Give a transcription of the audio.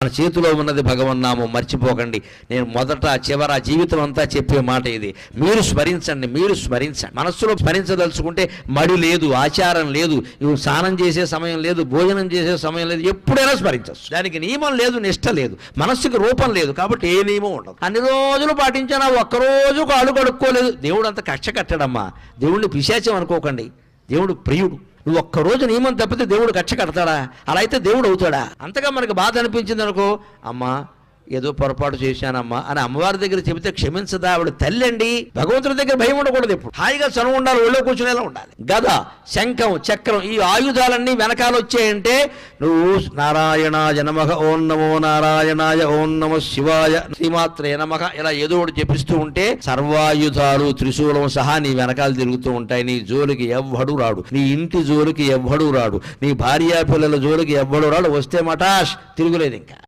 మన చేతిలో ఉన్నది భగవన్నామం, మర్చిపోకండి. నేను మొదట చివర జీవితం అంతా చెప్పే మాట ఇది. మీరు స్మరించండి, మీరు స్మరించండి. మనస్సులో స్మరించదలుచుకుంటే మడి లేదు, ఆచారం లేదు, స్నానం చేసే సమయం లేదు, భోజనం చేసే సమయం లేదు, ఎప్పుడైనా స్మరించవచ్చు. దానికి నియమం లేదు, నిష్ట లేదు, మనస్సుకి రూపం లేదు, కాబట్టి ఏ నియమం ఉండదు. అన్ని రోజులు పాటించినా ఒక్కరోజు కాళ్ళు కడుక్కోలేదు, దేవుడు అంత కక్ష కట్టడమ్మా. దేవుడిని పిశాచం అనుకోకండి, దేవుడు ప్రియుడు. నువ్వు ఒక్కరోజు నియమం తప్పితే దేవుడు కక్ష కడతాడా? అలా అయితే దేవుడు అవుతాడా? అంతగా మనకు బాధ అనిపించింది అనుకో, అమ్మా ఏదో పొరపాటు చేశానమ్మా అని అమ్మవారి దగ్గర చెబితే క్షమించదా? ఆవిడ తల్లి అండి. భగవంతుడి దగ్గర భయం ఉండకూడదు, ఎప్పుడు హాయిగా చనువు ఉండాలి, ఒళ్ళో కూర్చునేలా ఉండాలి. గద, శంఖం, చక్రం, ఈ ఆయుధాలన్నీ వెనకాల వచ్చాయంటే నువ్వు నారాయణాయ నమః, ఓం నమో నారాయణాయ, ఓం నమః శివాయ, శ్రీమాత్రే నమః ఇలా ఏదో ఒకటి చెప్పిస్తూ ఉంటే సర్వాయుధాలు త్రిశూలం సహా నీ వెనకాల తిరుగుతూ ఉంటాయి. నీ జోలికి ఎవ్వడు రాడు, నీ ఇంటి జోలికి ఎవ్వడు రాడు, నీ భార్యా పిల్లల జోలికి ఎవ్వడు రాడు. వస్తే మటాష్, తిరుగులేదు ఇంకా.